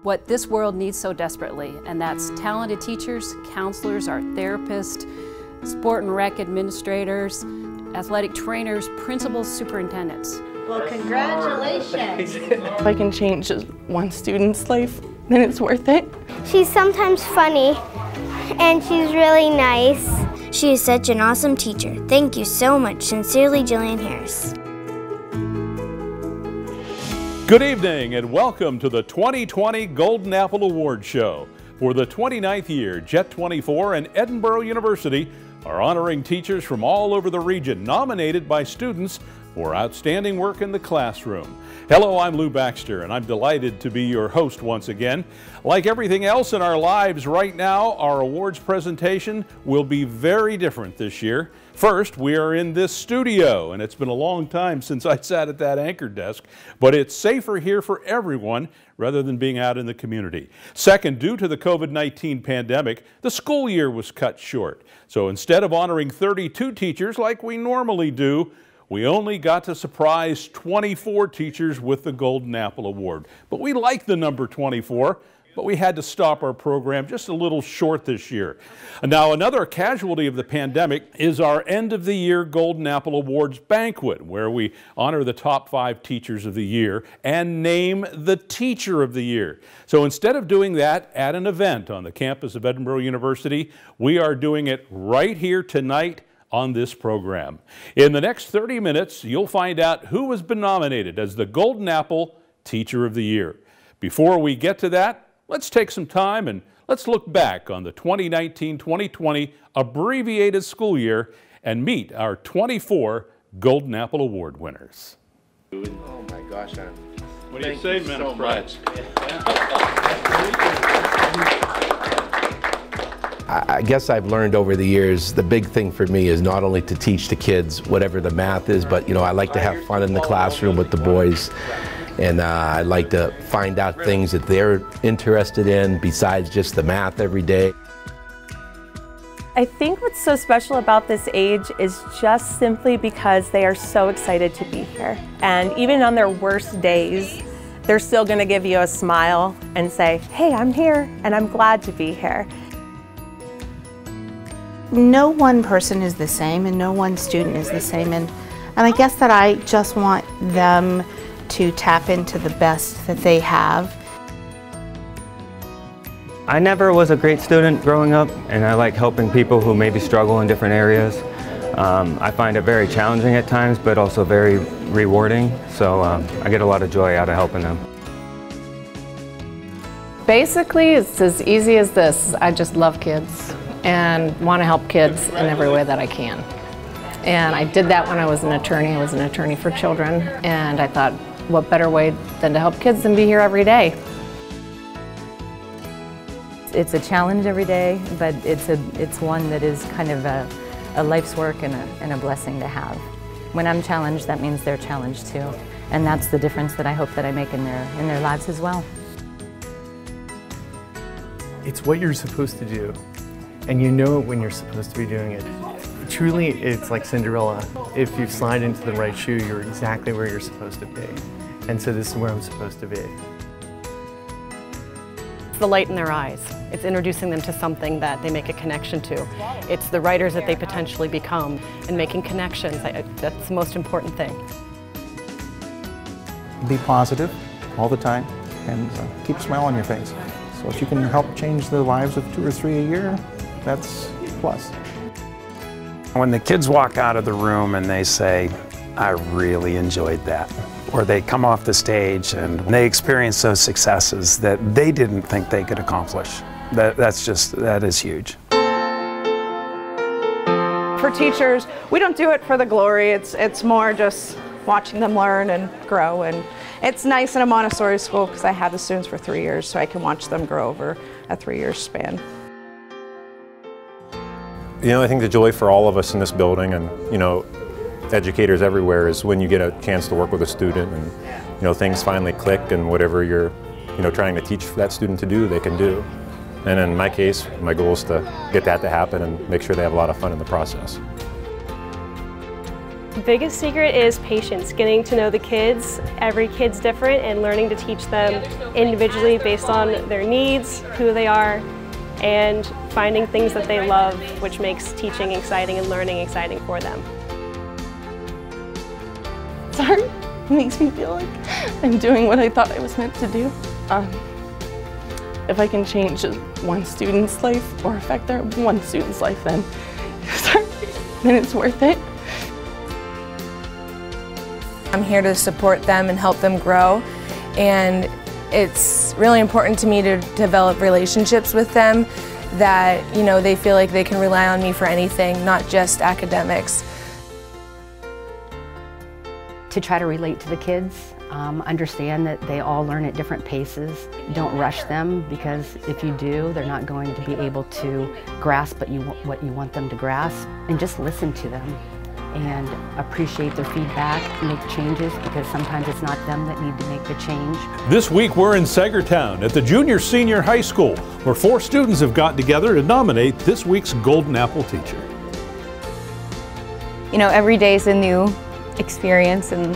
what this world needs so desperately, and that's talented teachers, counselors, our therapists, sport and rec administrators, athletic trainers, principals, superintendents. Well, congratulations. If I can change just one student's life, then it's worth it. She's sometimes funny, and she's really nice. She is such an awesome teacher. Thank you so much. Sincerely, Jillian Harris. Good evening and welcome to the 2020 Golden Apple Award Show. For the 29th year, Jet 24 and Edinboro University are honoring teachers from all over the region nominated by students for outstanding work in the classroom. Hello, I'm Lou Baxter, and I'm delighted to be your host once again. Like everything else in our lives right now, our awards presentation will be very different this year. First, we are in this studio, and it's been a long time since I sat at that anchor desk, but it's safer here for everyone rather than being out in the community. Second, due to the COVID-19 pandemic, the school year was cut short. So instead of honoring 32 teachers like we normally do, we only got to surprise 24 teachers with the Golden Apple Award. But we like the number 24, but we had to stop our program just a little short this year. And now another casualty of the pandemic is our end of the year Golden Apple Awards banquet, where we honor the top 5 teachers of the year and name the teacher of the year. So instead of doing that at an event on the campus of Edinboro University, we are doing it right here tonight on this program. In the next 30 minutes, you'll find out who has been nominated as the Golden Apple Teacher of the Year. Before we get to that, let's take some time and let's look back on the 2019-2020 abbreviated school year and meet our 24 Golden Apple Award winners. Oh my gosh, what do you say, man? So much. I guess I've learned over the years, the big thing for me is not only to teach the kids whatever the math is, but you know, I like to have fun in the classroom with the boys. And I like to find out things that they're interested in besides just the math every day. I think what's so special about this age is just simply because they are so excited to be here. And even on their worst days, they're still going to give you a smile and say, hey, I'm here and I'm glad to be here. No one person is the same and no one student is the same. And I guess that I just want them to tap into the best that they have. I never was a great student growing up, and I like helping people who maybe struggle in different areas. I find it very challenging at times, but also very rewarding, so I get a lot of joy out of helping them. Basically, it's as easy as this. I just love kids and want to help kids in every way that I can. And I did that when I was an attorney. I was an attorney for children, and I thought, what better way than to help kids than be here every day? It's a challenge every day, but it's one that is kind of a life's work and a blessing to have. When I'm challenged, that means they're challenged too. And that's the difference that I hope that I make in their lives as well. It's what you're supposed to do, and you know it when you're supposed to be doing it. Truly, it's like Cinderella. If you slide into the right shoe, you're exactly where you're supposed to be. And so this is where I'm supposed to be. It's the light in their eyes. It's introducing them to something that they make a connection to. It's the writers that they potentially become and making connections. That's the most important thing. Be positive all the time and keep a smile on your face. So if you can help change the lives of 2 or 3 a year, that's a plus. When the kids walk out of the room and they say, I really enjoyed that, or they come off the stage and they experience those successes that they didn't think they could accomplish, that is huge. For teachers, we don't do it for the glory. It's more just watching them learn and grow. And it's nice in a Montessori school because I have the students for 3 years, so I can watch them grow over a 3-year span. You know, I think the joy for all of us in this building and, you know, educators everywhere is when you get a chance to work with a student and, you know, things finally click and whatever you're, you know, trying to teach that student to do, they can do. And in my case, my goal is to get that to happen and make sure they have a lot of fun in the process. The biggest secret is patience, getting to know the kids. Every kid's different and learning to teach them individually based on their needs, who they are, and finding things that they love, which makes teaching exciting and learning exciting for them. Sorry, it makes me feel like I'm doing what I thought I was meant to do. If I can change one student's life or affect one student's life, then it's worth it. I'm here to support them and help them grow, and it's really important to me to develop relationships with them that, you know, they feel like they can rely on me for anything, not just academics. To try to relate to the kids, understand that they all learn at different paces. Don't rush them, because if you do, they're not going to be able to grasp what you want them to grasp. And just listen to them and appreciate their feedback, make changes, because sometimes it's not them that need to make the change. This week we're in Sagertown at the Junior-Senior High School, where 4 students have gotten together to nominate this week's Golden Apple Teacher. You know, every day is a new experience, and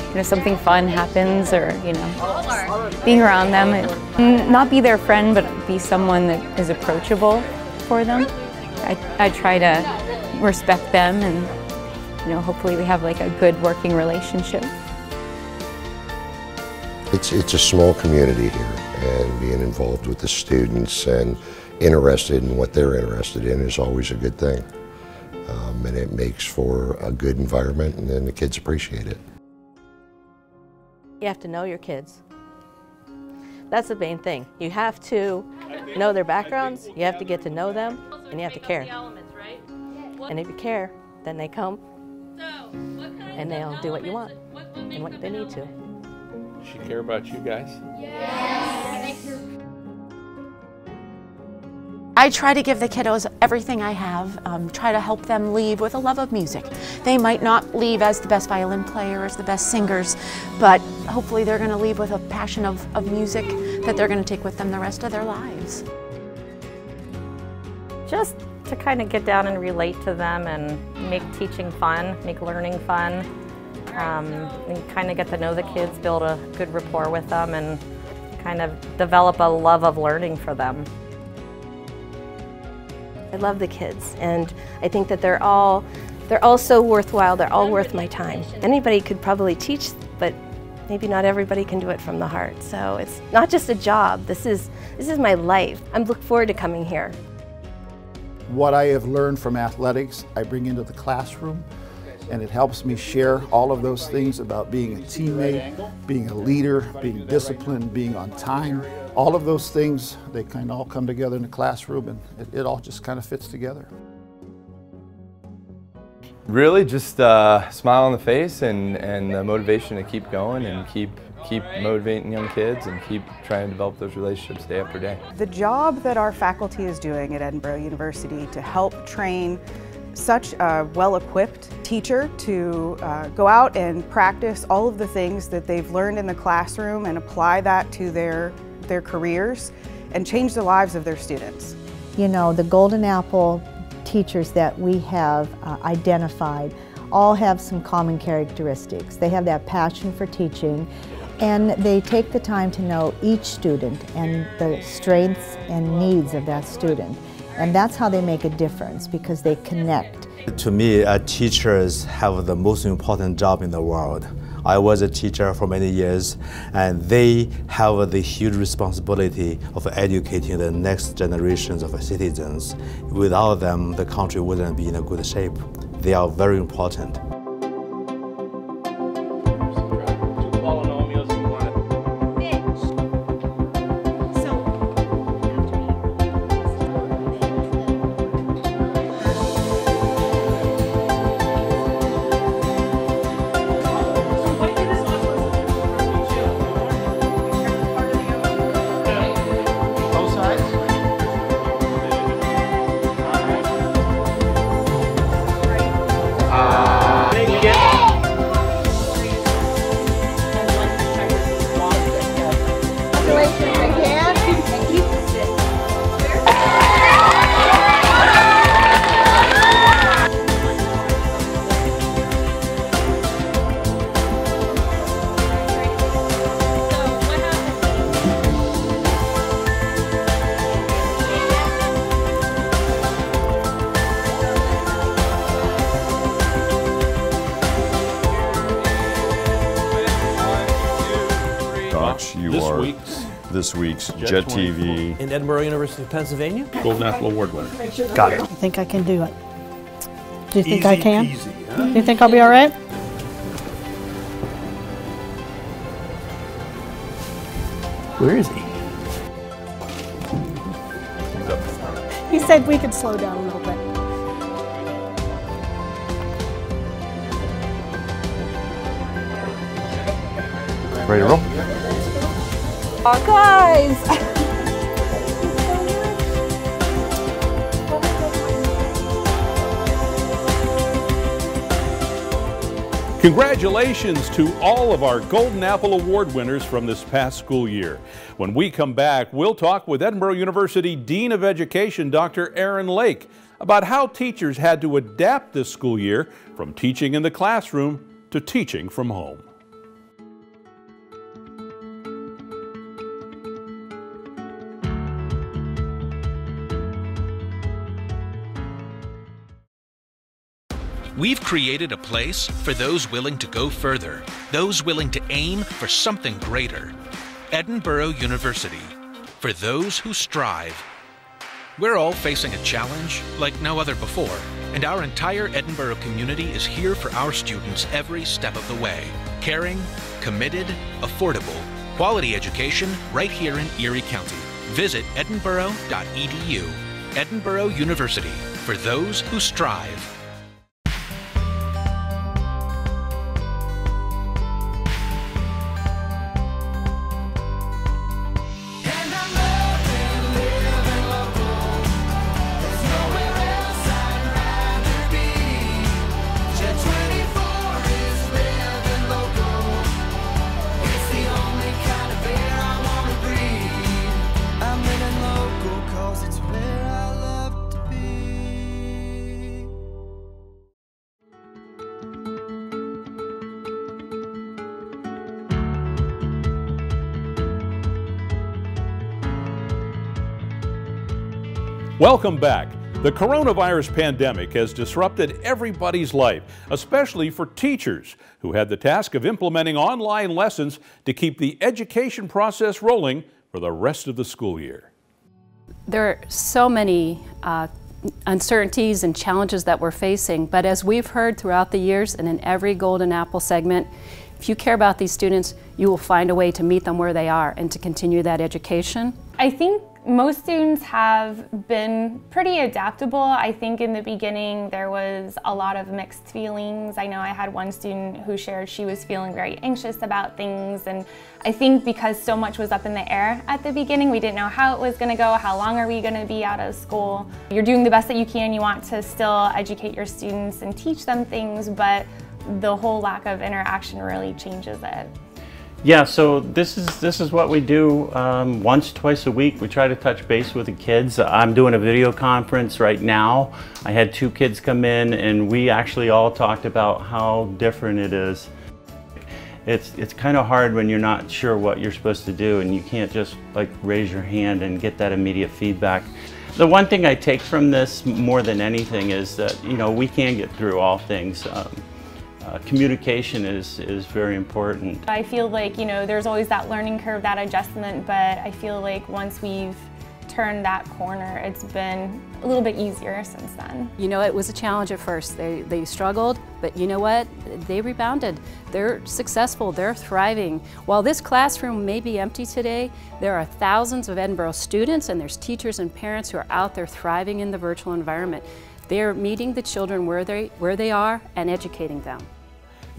you know, something fun happens, or you know, being around them, and not be their friend, but be someone that is approachable for them. I try to respect them, and you know, hopefully we have like a good working relationship. It's a small community here, and being involved with the students and interested in what they're interested in is always a good thing. And it makes for a good environment, and then the kids appreciate it. You have to know your kids. That's the main thing. You have to know their backgrounds, you have to get to know them, and you have to care. And if you care, then they come and they'll do what you want and what they need to. Does she care about you guys? Yes. I try to give the kiddos everything I have, try to help them leave with a love of music. They might not leave as the best violin player, as the best singers, but hopefully they're going to leave with a passion of music that they're going to take with them the rest of their lives. Just to kind of get down and relate to them and make teaching fun, make learning fun, and kind of get to know the kids, build a good rapport with them, and kind of develop a love of learning for them. I love the kids, and I think that they're all so worthwhile. They're all worth my time. Anybody could probably teach, but maybe not everybody can do it from the heart. So it's not just a job. This is my life. I'm looking forward to coming here. What I have learned from athletics, I bring into the classroom, and it helps me share all of those things about being a teammate, being a leader, being disciplined, being on time. All of those things, they kind of all come together in the classroom, and it all just kind of fits together. Really just smile on the face and the motivation to keep going and keep motivating young kids and keep trying to develop those relationships day after day. The job that our faculty is doing at Edinboro University to help train such a well-equipped teacher to go out and practice all of the things that they've learned in the classroom and apply that to their careers and change the lives of their students. You know, the Golden Apple teachers that we have identified all have some common characteristics. They have that passion for teaching, and they take the time to know each student and the strengths and needs of that student. And that's how they make a difference, because they connect. To me, teachers have the most important job in the world. I was a teacher for many years, and they have the huge responsibility of educating the next generations of citizens. Without them, the country wouldn't be in a good shape. They are very important. Cox. You are this week's Jet TV. In Edinboro, University of Pennsylvania. Golden Apple Award winner. Got it. I think I can do it. Do you think Easy I can? peasy, huh? Do you think I'll be all right? Where is he? He said we could slow down a little bit. Ready to roll? Oh, guys! Congratulations to all of our Golden Apple Award winners from this past school year. When we come back, we'll talk with Edinboro University Dean of Education, Dr. Aaron Lake, about how teachers had to adapt this school year from teaching in the classroom to teaching from home. We've created a place for those willing to go further, those willing to aim for something greater. Edinboro University, for those who strive. We're all facing a challenge like no other before, and our entire Edinboro community is here for our students every step of the way. Caring, committed, affordable, quality education right here in Erie County. Visit edinboro.edu. Edinboro University, for those who strive. Welcome back. The coronavirus pandemic has disrupted everybody's life, especially for teachers who had the task of implementing online lessons to keep the education process rolling for the rest of the school year. There are so many uncertainties and challenges that we're facing, but as we've heard throughout the years and in every Golden Apple segment, if you care about these students, you will find a way to meet them where they are and to continue that education. I think most students have been pretty adaptable. I think in the beginning there was a lot of mixed feelings. I know I had one student who shared she was feeling very anxious about things, and I think because so much was up in the air at the beginning, we didn't know how it was going to go, how long are we going to be out of school. You're doing the best that you can, you want to still educate your students and teach them things, but the whole lack of interaction really changes it. Yeah, so this is what we do once, twice a week. We try to touch base with the kids. I'm doing a video conference right now. I had 2 kids come in and we actually all talked about how different it is. It's kind of hard when you're not sure what you're supposed to do and you can't just like raise your hand and get that immediate feedback. The one thing I take from this more than anything is that, you know, we can get through all things. Communication is very important. I feel like, you know, there's always that learning curve, that adjustment, but I feel like once we've turned that corner, it's been a little bit easier since then. You know, it was a challenge at first. They struggled, but you know what? They rebounded. They're successful, they're thriving. While this classroom may be empty today, there are thousands of Edinboro students and there's teachers and parents who are out there thriving in the virtual environment. They're meeting the children where they are and educating them.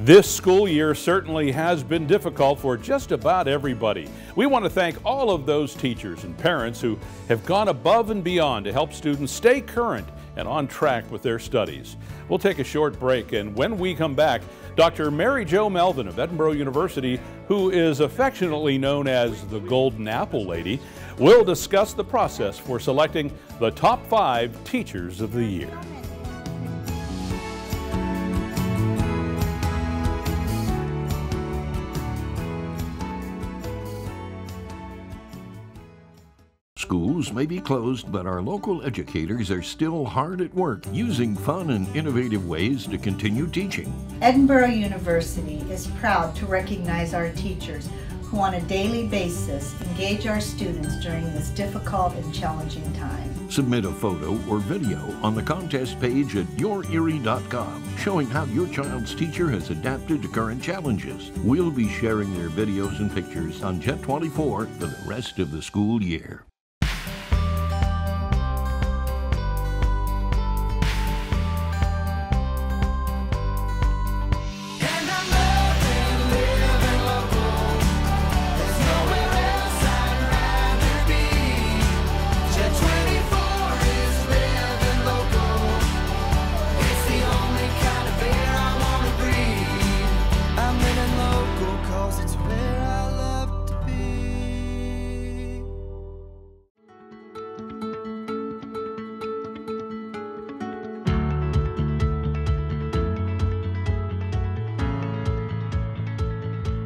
This school year certainly has been difficult for just about everybody. We want to thank all of those teachers and parents who have gone above and beyond to help students stay current and on track with their studies. We'll take a short break, and when we come back, Dr. Mary Jo Melvin of Edinboro University, who is affectionately known as the Golden Apple Lady, will discuss the process for selecting the top 5 Teachers of the Year. Schools may be closed, but our local educators are still hard at work using fun and innovative ways to continue teaching. Edinboro University is proud to recognize our teachers who on a daily basis engage our students during this difficult and challenging time. Submit a photo or video on the contest page at YourErie.com showing how your child's teacher has adapted to current challenges. We'll be sharing their videos and pictures on Jet 24 for the rest of the school year.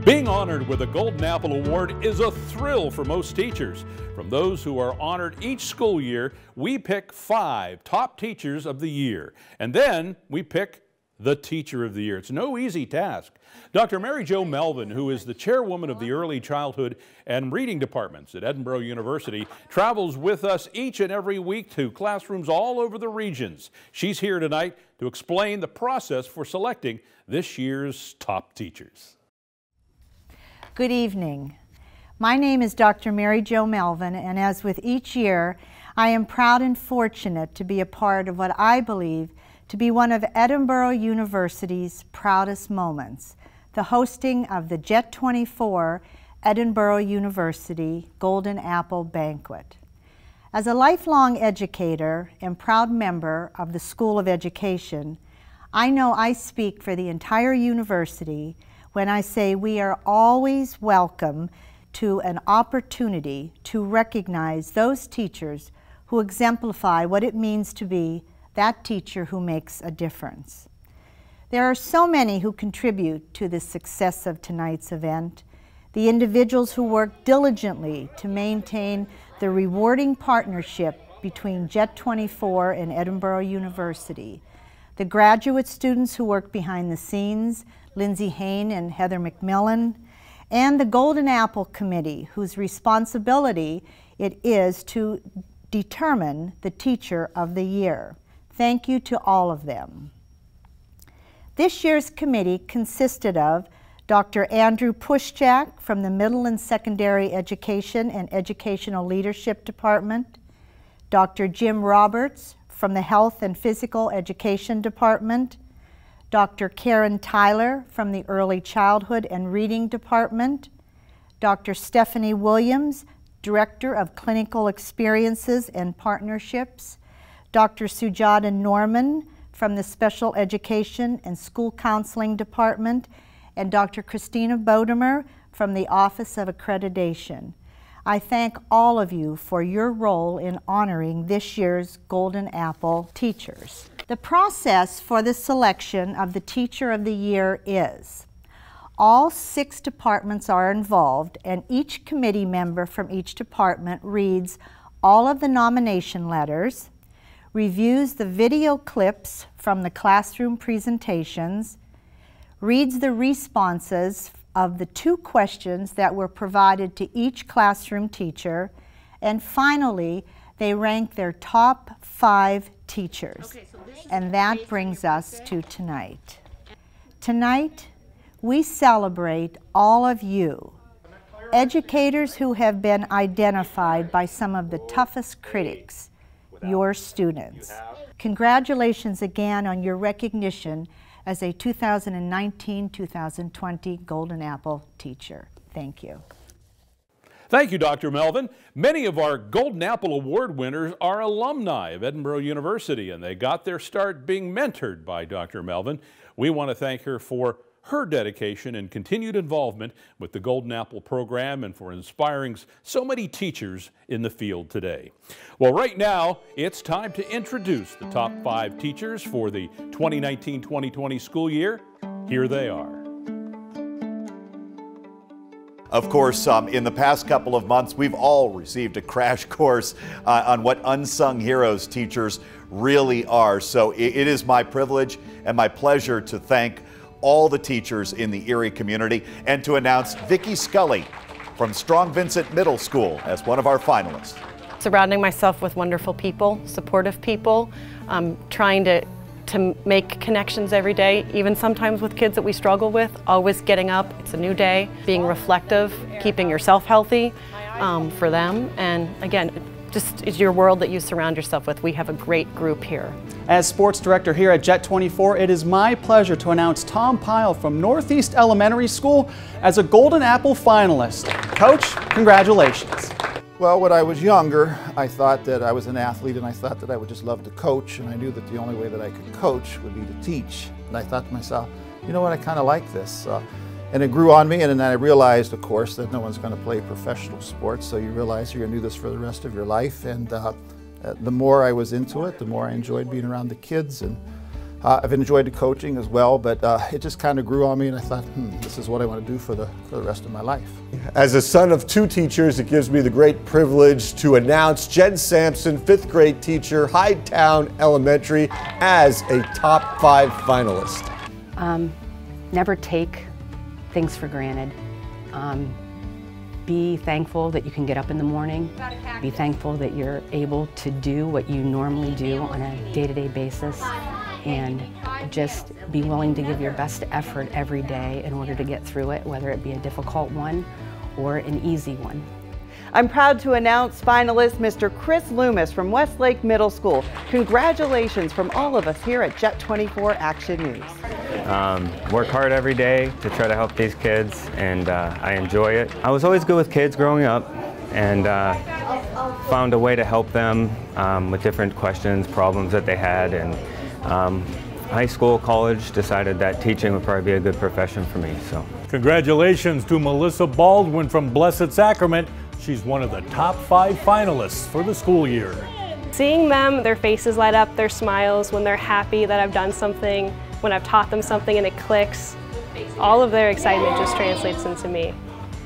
Being honored with a Golden Apple Award is a thrill for most teachers. From those who are honored each school year, we pick 5 top teachers of the year. And then we pick the Teacher of the Year. It's no easy task. Dr. Mary Jo Melvin, who is the chairwoman of the Early Childhood and Reading Departments at Edinboro University, travels with us each and every week to classrooms all over the regions. She's here tonight to explain the process for selecting this year's top teachers. Good evening. My name is Dr. Mary Jo Melvin, and as with each year, I am proud and fortunate to be a part of what I believe to be one of Edinboro University's proudest moments, the hosting of the Jet 24 Edinboro University Golden Apple Banquet. As a lifelong educator and proud member of the School of Education, I know I speak for the entire university when I say we are always welcome to an opportunity to recognize those teachers who exemplify what it means to be that teacher who makes a difference. There are so many who contribute to the success of tonight's event. The individuals who work diligently to maintain the rewarding partnership between Jet 24 and Edinboro University. The graduate students who work behind the scenes, Lindsay Hain and Heather McMillan, and the Golden Apple Committee, whose responsibility it is to determine the Teacher of the Year. Thank you to all of them. This year's committee consisted of Dr. Andrew Pushchak from the Middle and Secondary Education and Educational Leadership Department, Dr. Jim Roberts from the Health and Physical Education Department, Dr. Karen Tyler from the Early Childhood and Reading Department, Dr. Stephanie Williams, Director of Clinical Experiences and Partnerships, Dr. Sujata Norman from the Special Education and School Counseling Department, and Dr. Christina Bodemer from the Office of Accreditation. I thank all of you for your role in honoring this year's Golden Apple teachers. The process for the selection of the Teacher of the Year is: all 6 departments are involved, and each committee member from each department reads all of the nomination letters, reviews the video clips from the classroom presentations, reads the responses of the 2 questions that were provided to each classroom teacher, and finally, they rank their top 5 teachers. Okay, so and that brings us to tonight. Tonight, we celebrate all of you, educators who have been identified by some of the toughest critics, your students. Congratulations again on your recognition as a 2019-2020 Golden Apple teacher. Thank you. Thank you, Dr. Melvin. Many of our Golden Apple Award winners are alumni of Edinboro University, and they got their start being mentored by Dr. Melvin. We want to thank her for her dedication and continued involvement with the Golden Apple program and for inspiring so many teachers in the field today. Well, right now, it's time to introduce the top 5 teachers for the 2019-2020 school year. Here they are. Of course, in the past couple of months, we've all received a crash course on what unsung heroes teachers really are. So it is my privilege and my pleasure to thank all the teachers in the Erie community and to announce Vicki Scully from Strong Vincent Middle School as one of our finalists. Surrounding myself with wonderful people, supportive people, trying to make connections every day, even sometimes with kids that we struggle with, always getting up, it's a new day, being reflective, keeping yourself healthy for them, and again, just is your world that you surround yourself with. We have a great group here. As sports director here at Jet 24, it is my pleasure to announce Tom Pyle from Northeast Elementary School as a Golden Apple finalist. Coach, congratulations. Well, when I was younger, I thought that I was an athlete and I thought that I would just love to coach, and I knew that the only way that I could coach would be to teach. And I thought to myself, you know what, I kind of like this. And it grew on me, and then I realized, of course, that no one's going to play professional sports, so you realize you're going to do this for the rest of your life. And the more I was into it, the more I enjoyed being around the kids, and I've enjoyed the coaching as well, but it just kind of grew on me, and I thought, this is what I want to do for the rest of my life. As a son of two teachers, it gives me the great privilege to announce Jen Sampson, 5th grade teacher, Hightowne Elementary, as a top 5 finalist. Never take things for granted. Be thankful that you can get up in the morning. Be thankful that you're able to do what you normally do on a day-to-day basis. And just be willing to give your best effort every day in order to get through it, whether it be a difficult one or an easy one. I'm proud to announce finalist Mr. Chris Loomis from Westlake Middle School. Congratulations from all of us here at Jet 24 Action News. Work hard every day to try to help these kids, and I enjoy it. I was always good with kids growing up, and found a way to help them with different questions, problems that they had, and high school, college, decided that teaching would probably be a good profession for me. So, congratulations to Melissa Baldwin from Blessed Sacrament. She's one of the top 5 finalists for the school year. Seeing them, their faces light up, their smiles when they're happy that I've done something, when I've taught them something and it clicks, all of their excitement just translates into me.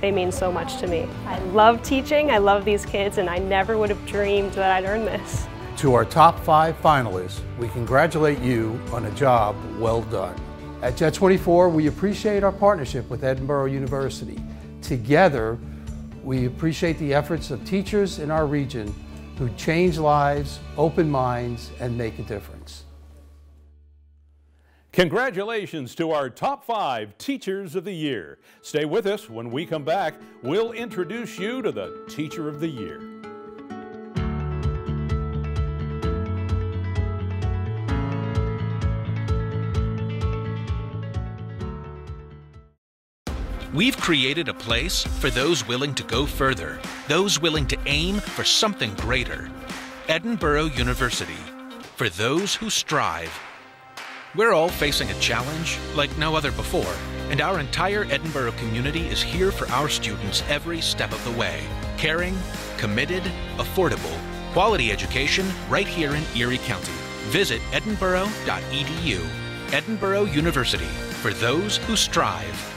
They mean so much to me. I love teaching, I love these kids, and I never would have dreamed that I'd earn this. To our top 5 finalists, we congratulate you on a job well done. At Jet 24, we appreciate our partnership with Edinboro University. Together, we appreciate the efforts of teachers in our region who change lives, open minds, and make a difference. Congratulations to our top 5 Teachers of the Year. Stay with us. When we come back, we'll introduce you to the Teacher of the Year. We've created a place for those willing to go further, those willing to aim for something greater. Edinboro University, for those who strive. We're all facing a challenge like no other before, and our entire Edinboro community is here for our students every step of the way. Caring, committed, affordable, quality education right here in Erie County. Visit edinboro.edu. Edinboro University, for those who strive.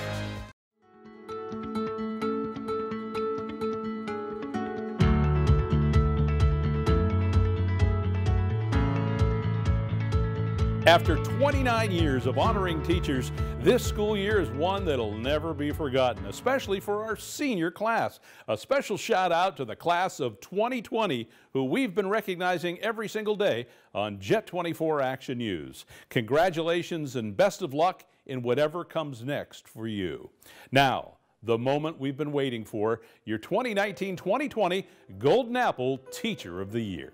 After 29 years of honoring teachers, this school year is one that'll never be forgotten, especially for our senior class. A special shout out to the class of 2020, who we've been recognizing every single day on Jet 24 Action News. Congratulations and best of luck in whatever comes next for you. Now, the moment we've been waiting for, your 2019-2020 Golden Apple Teacher of the Year.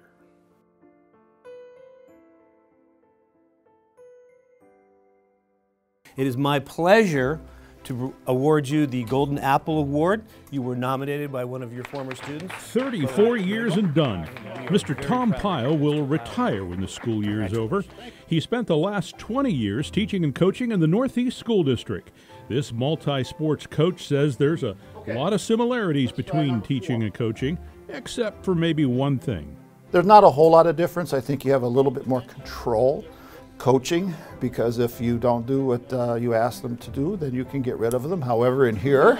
It is my pleasure to award you the Golden Apple Award. You were nominated by one of your former students. 34 years and done. Mr. Tom Pyle will retire when the school year is over. He spent the last 20 years teaching and coaching in the Northeast School District. This multi-sports coach says there's a lot of similarities between teaching and coaching, except for maybe one thing. There's not a whole lot of difference. I think you have a little bit more control coaching, because if you don't do what you ask them to do, then you can get rid of them. However, in here,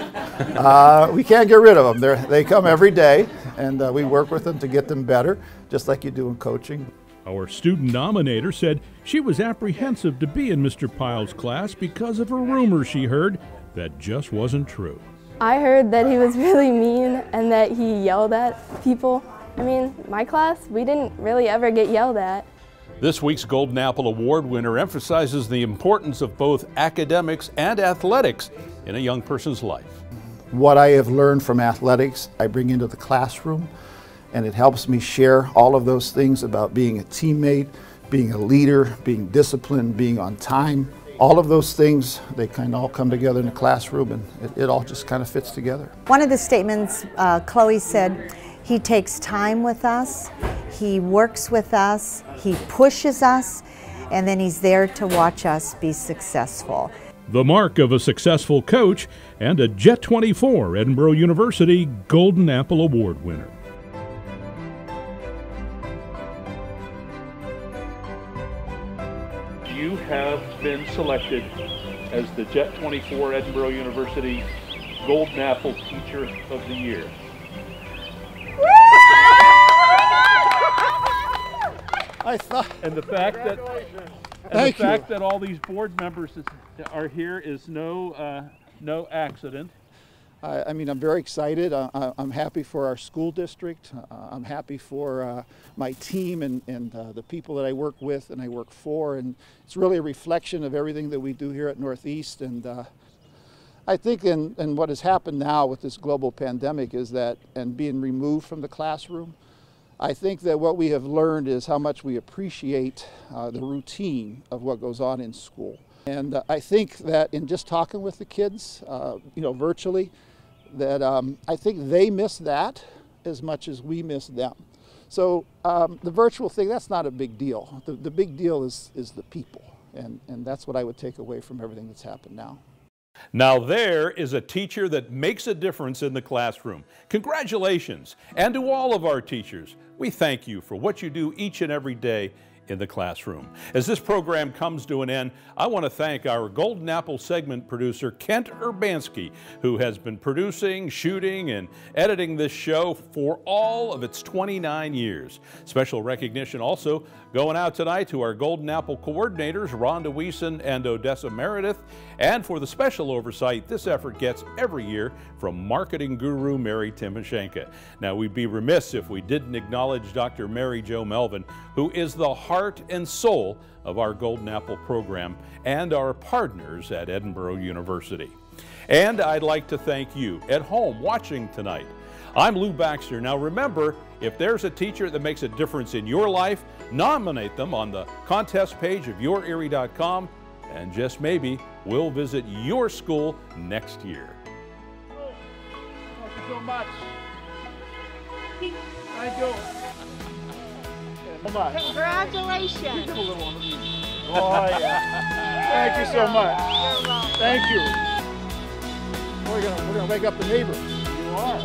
we can't get rid of them. They come every day, and we work with them to get them better, just like you do in coaching. Our student nominator said she was apprehensive to be in Mr. Pyle's class because of a rumor she heard that just wasn't true. I heard that he was really mean and that he yelled at people. I mean, my class, we didn't really ever get yelled at. This week's Golden Apple Award winner emphasizes the importance of both academics and athletics in a young person's life. What I have learned from athletics, I bring into the classroom, and it helps me share all of those things about being a teammate, being a leader, being disciplined, being on time. All of those things, they kind of all come together in the classroom, and it all just kind of fits together. One of the statements Chloe said, he takes time with us, he works with us, he pushes us, and then he's there to watch us be successful. The mark of a successful coach and a Jet 24 Edinboro University Golden Apple Award winner. You have been selected as the Jet 24 Edinboro University Golden Apple Teacher of the Year. And the fact that all these board members are here is no accident. I mean, I'm very excited. I'm happy for our school district. I'm happy for my team and the people that I work with and I work for. And it's really a reflection of everything that we do here at Northeast. And I think in what has happened now with this global pandemic is that, and being removed from the classroom, I think that what we have learned is how much we appreciate the routine of what goes on in school. And I think that in just talking with the kids, virtually, that I think they miss that as much as we miss them. So the virtual thing, that's not a big deal. The big deal is the people. And that's what I would take away from everything that's happened now. Now there is a teacher that makes a difference in the classroom. Congratulations. And to all of our teachers, we thank you for what you do each and every day in the classroom. As this program comes to an end, I want to thank our Golden Apple segment producer, Kent Urbanski, who has been producing, shooting, and editing this show for all of its 29 years. Special recognition also going out tonight to our Golden Apple coordinators, Rhonda Weeson and Odessa Meredith, and for the special oversight this effort gets every year from marketing guru Mary Timoshenko. Now, we'd be remiss if we didn't acknowledge Dr. Mary Jo Melvin, who is the heart and soul of our Golden Apple program and our partners at Edinboro University. And I'd like to thank you at home watching tonight. I'm Lou Baxter. Now remember, if there's a teacher that makes a difference in your life, nominate them on the contest page of YourErie.com, and just maybe we'll visit your school next year. Thank you so much. Thank you. Come on. Congratulations. Oh, yeah. Thank you so much. Thank you. We're gonna wake up the neighbors. You are.